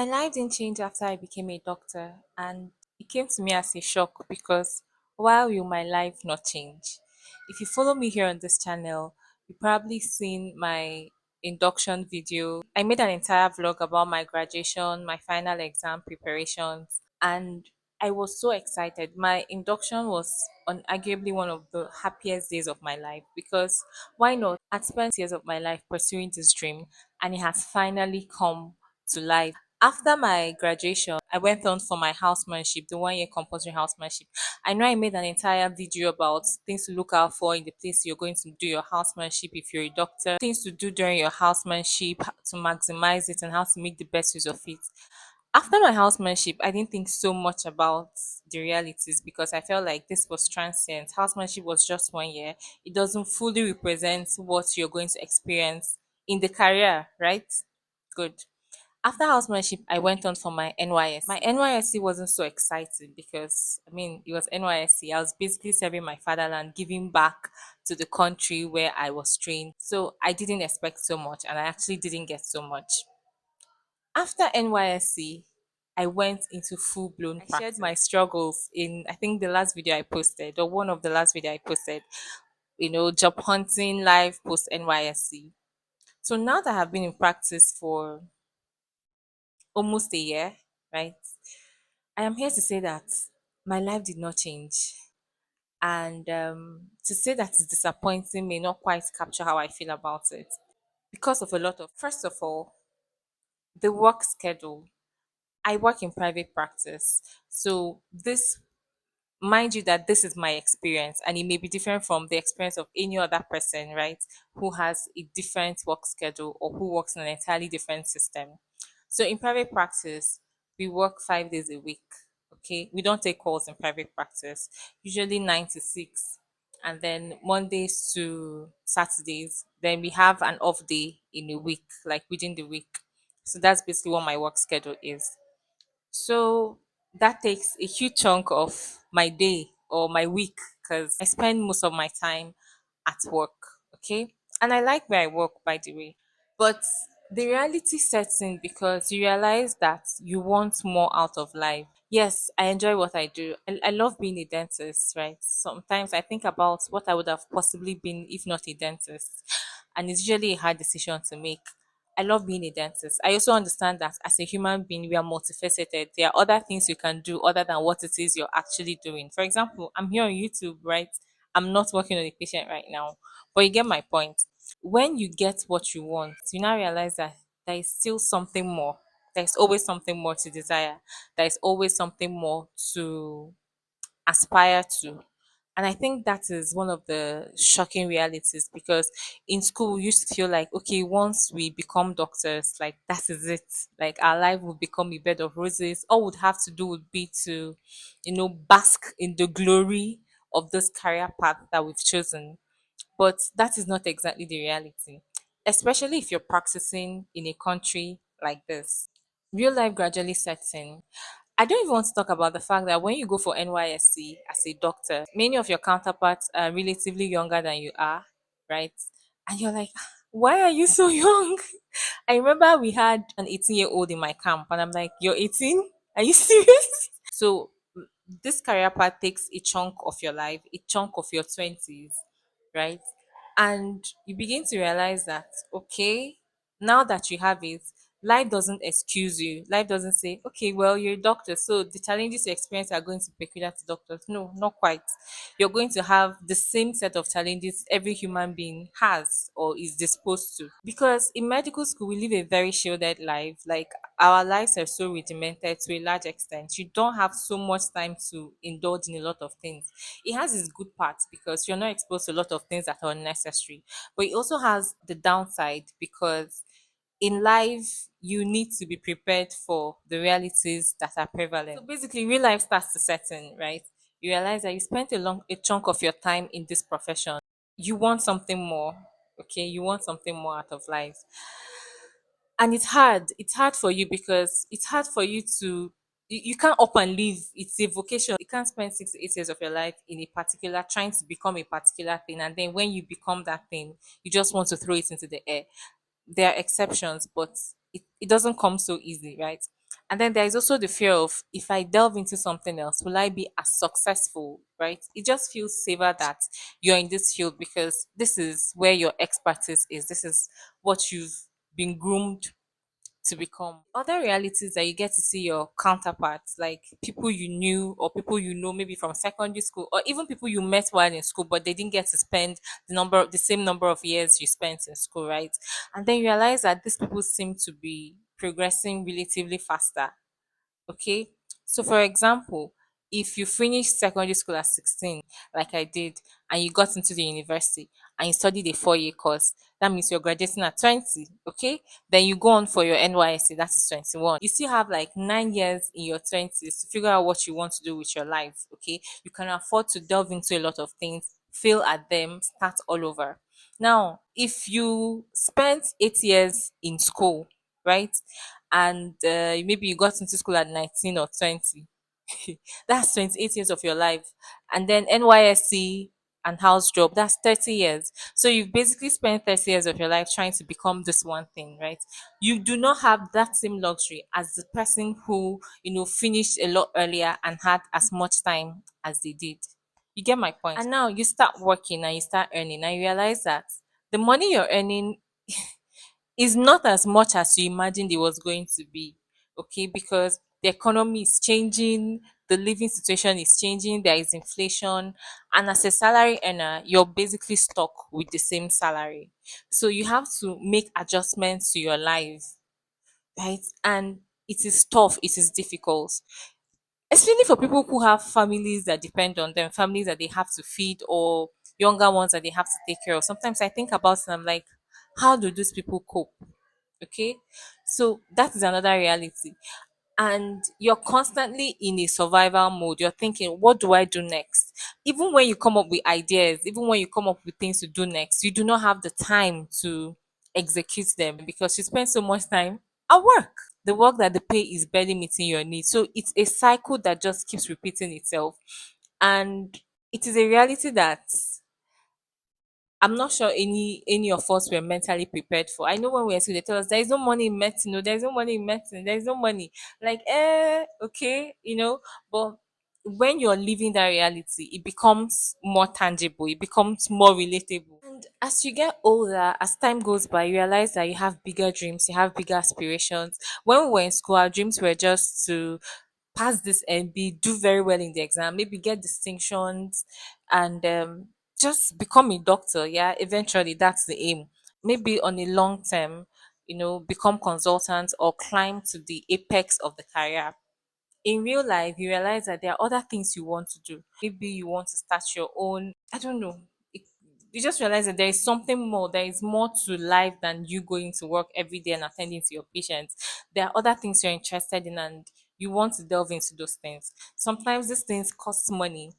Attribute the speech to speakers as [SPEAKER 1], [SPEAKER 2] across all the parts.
[SPEAKER 1] My life didn't change after I became a doctor, and it came to me as a shock because why will my life not change? If you follow me here on this channel, you probably seen my induction video. I made an entire vlog about my graduation, my final exam preparations, and I was so excited. My induction was unarguably one of the happiest days of my life because why not? I'd spent years of my life pursuing this dream and it has finally come to life. After my graduation, I went on for my housemanship, the 1 year compulsory housemanship. I know I made an entire video about things to look out for in the place you're going to do your housemanship if you're a doctor, things to do during your housemanship to maximize it and how to make the best use of it. After my housemanship, I didn't think so much about the realities because I felt like this was transient. Housemanship was just 1 year. It doesn't fully represent what you're going to experience in the career, right? Good. After housemanship, I went on for my NYSC. My NYSC wasn't so exciting because, I mean, it was NYSC. I was basically serving my fatherland, giving back to the country where I was trained. So I didn't expect so much, and I actually didn't get so much. After NYSC, I went into full blown. I shared my struggles in, I think, the last video I posted, or one of the last video I posted, job hunting life post NYSC. So now that I've been in practice for almost a year, right? I am here to say that my life did not change. And to say that it's disappointing may not quite capture how I feel about it because of a lot of, first of all, the work schedule. I work in private practice. So this, mind you, that this is my experience and it may be different from the experience of any other person, right? Who has a different work schedule or who works in an entirely different system. So in private practice, we work 5 days a week. Okay. We don't take calls in private practice, usually 9 to 6. And then Mondays to Saturdays, then we have an off day in a week, like within the week. So that's basically what my work schedule is. So that takes a huge chunk of my day or my week because I spend most of my time at work. Okay. And I like where I work, by the way. But the reality sets in because you realize that you want more out of life. Yes, I enjoy what I do. I love being a dentist, right? Sometimes I think about what I would have possibly been if not a dentist. And it's usually a hard decision to make. I love being a dentist. I also understand that as a human being, we are multifaceted. There are other things you can do other than what it is you're actually doing. For example, I'm here on YouTube, right? I'm not working on a patient right now, but you get my point. When you get what you want, you now realize that there is still something more. There's always something more to desire. There's always something more to aspire to. And I think that is one of the shocking realities because in school we used to feel like, okay, once we become doctors, like that is it. Like our life will become a bed of roses. All we'd have to do would be to, bask in the glory of this career path that we've chosen. But that is not exactly the reality, especially if you're practicing in a country like this. Real life gradually sets in. I don't even want to talk about the fact that when you go for NYSC as a doctor, many of your counterparts are relatively younger than you are, right? And you're like, why are you so young? I remember we had an 18-year-old in my camp, and I'm like, you're 18? Are you serious? So, this career path takes a chunk of your life, a chunk of your 20s, right? And you begin to realize that, okay, now that you have it, life doesn't excuse you. Life doesn't say, okay, well, you're a doctor, so the challenges you experience are going to be peculiar to doctors. No, not quite. You're going to have the same set of challenges every human being has or is disposed to. Because in medical school, we live a very shielded life. Like our lives are so regimented to a large extent. You don't have so much time to indulge in a lot of things. It has its good parts because you're not exposed to a lot of things that are unnecessary. But it also has the downside because in life you need to be prepared for the realities that are prevalent. So basically real life starts to set in, right? You realize that you spent a chunk of your time in this profession. You want something more. Okay, you want something more out of life. And it's hard for you because it's hard for you to, you can't up and leave. It's a vocation. You can't spend 6 to 8 years of your life in a particular, trying to become a particular thing, and then when you become that thing you just want to throw it into the air. There are exceptions, but it doesn't come so easy, right? And then there is also the fear of, if I delve into something else, will I be as successful, right? It just feels safer that you're in this field because this is where your expertise is. This is what you've been groomed to become. Other realities that you get to see your counterparts, like people you knew or people you know maybe from secondary school, or even people you met while in school, but they didn't get to spend the same number of years you spent in school, right? And then you realize that these people seem to be progressing relatively faster. Okay. So, for example, if you finished secondary school at 16, like I did, and you got into the university and you studied a 4 year course, that means you're graduating at 20. Okay. Then you go on for your NYSC, that is 21. You still have like 9 years in your 20s to figure out what you want to do with your life. Okay. You can afford to delve into a lot of things, fail at them, start all over. Now, if you spent 8 years in school, right? And maybe you got into school at 19 or 20. That's 28 years of your life. And then NYSC and house job, that's 30 years. So you've basically spent 30 years of your life trying to become this one thing, right? You do not have that same luxury as the person who, finished a lot earlier and had as much time as they did. You get my point? And now you start working and you start earning and you realize that the money you're earning is not as much as you imagined it was going to be. Okay, because the economy is changing, the living situation is changing, there is inflation, and as a salary earner, you're basically stuck with the same salary. So you have to make adjustments to your life, right? And it is tough, it is difficult, especially for people who have families that depend on them, families that they have to feed, or younger ones that they have to take care of. Sometimes I think about it and I'm like, how do these people cope? Okay. So that is another reality. And you're constantly in a survival mode. You're thinking, what do I do next? Even when you come up with ideas, even when you come up with things to do next, you do not have the time to execute them because you spend so much time at work. The work that the pay is barely meeting your needs. So it's a cycle that just keeps repeating itself. And it is a reality that I'm not sure any of us were mentally prepared for. I know when we were in school, they tell us there is no money in medicine, no, there is no money in medicine, there is no money. Like, okay, but when you're living that reality, it becomes more tangible, it becomes more relatable. And as you get older, as time goes by, you realize that you have bigger dreams, you have bigger aspirations. When we were in school, our dreams were just to pass this MB, do very well in the exam, maybe get distinctions, and just become a doctor. Yeah, eventually that's the aim. Maybe on a long term, become consultants or climb to the apex of the career. In real life, you realize that there are other things you want to do. Maybe you want to start your own, I don't know. It, you just realize that there is something more. There is more to life than you going to work every day and attending to your patients. There are other things you're interested in and you want to delve into those things. Sometimes these things cost money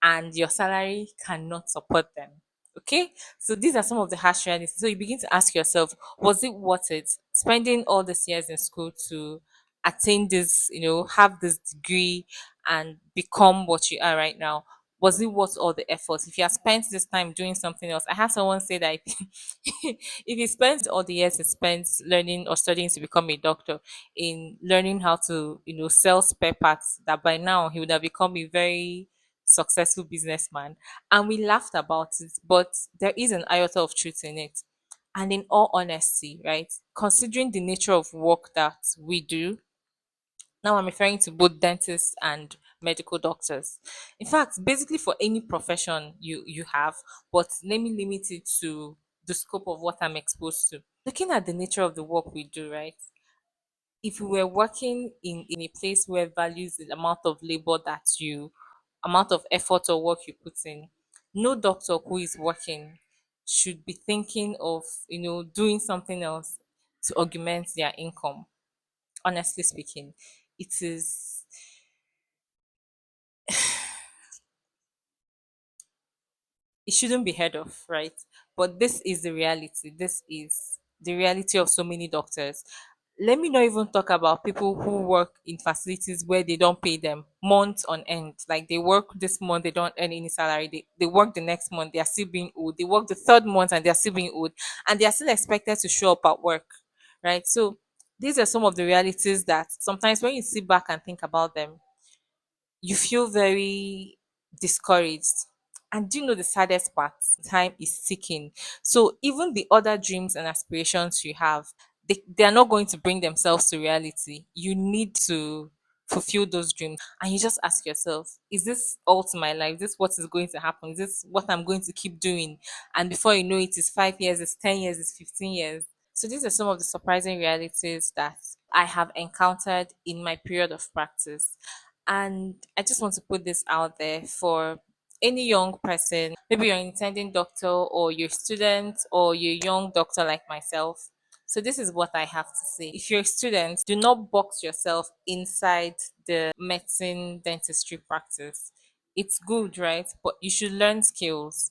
[SPEAKER 1] and your salary cannot support them. Okay, so these are some of the harsh realities. So you begin to ask yourself, was it worth it spending all these years in school to attain this, have this degree and become what you are right now? Was it worth all the efforts? If you have spent this time doing something else, I had someone say that if he spends all the years he spends learning or studying to become a doctor in learning how to, sell spare parts, that by now he would have become a very successful businessman. And we laughed about it, but there is an iota of truth in it. And in all honesty, right, considering the nature of work that we do, now I'm referring to both dentists and medical doctors. In fact, basically for any profession you have, but let me limit it to the scope of what I'm exposed to. Looking at the nature of the work we do, right? If we were working in a place where values the amount of labor that you amount of effort or work you put in, no doctor who is working should be thinking of, doing something else to augment their income. Honestly speaking, it is it shouldn't be heard of, right? But this is the reality. This is the reality of so many doctors. Let me not even talk about people who work in facilities where they don't pay them months on end. Like they work this month, they don't earn any salary. They work the next month, they are still being owed. They work the third month and they are still being owed. And they are still expected to show up at work. Right. So These are some of the realities that sometimes when you sit back and think about them, you feel very discouraged. And do you know the saddest part? Time is ticking. So even the other dreams and aspirations you have, they are not going to bring themselves to reality. You need to fulfill those dreams. And you just ask yourself, is this all to my life? Is this what is going to happen? Is this what I'm going to keep doing? And before you know it, it's 5 years, it's 10 years, it's 15 years. So these are some of the surprising realities that I have encountered in my period of practice. And I just want to put this out there for any young person, maybe you're an intending doctor or you're a student or you're a young doctor like myself. So this is what I have to say. If you're a student, do not box yourself inside the medicine dentistry practice. It's good, right? But you should learn skills.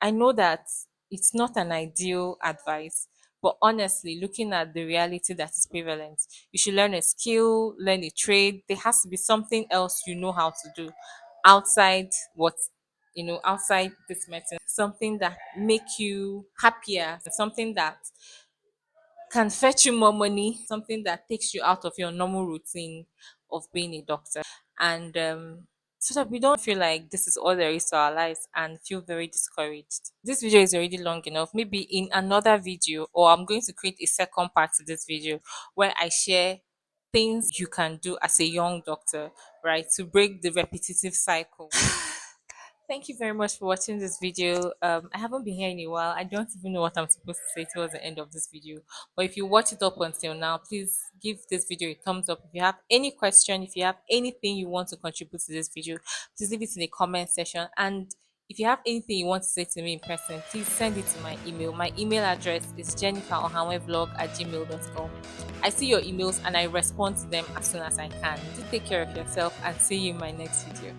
[SPEAKER 1] I know that it's not an ideal advice, but honestly, looking at the reality that is prevalent, you should learn a skill, learn a trade. There has to be something else you know how to do outside what outside this medicine, something that make you happier, something that can fetch you more money, something that takes you out of your normal routine of being a doctor. And so that we don't feel like this is all there is to our lives and feel very discouraged. This video is already long enough. Maybe in another video, or I'm going to create a second part to this video where I share things you can do as a young doctor, right, to break the repetitive cycle. Thank you very much for watching this video. I haven't been here in a while. I don't even know what I'm supposed to say towards the end of this video. But if you watch it up until now, please give this video a thumbs up. If you have any question, if you have anything you want to contribute to this video, please leave it in the comment section. And if you have anything you want to say to me in person, please send it to my email. My email address is jenniferohanwevlog@gmail.com. I see your emails and I respond to them as soon as I can. Do take care of yourself and see you in my next video.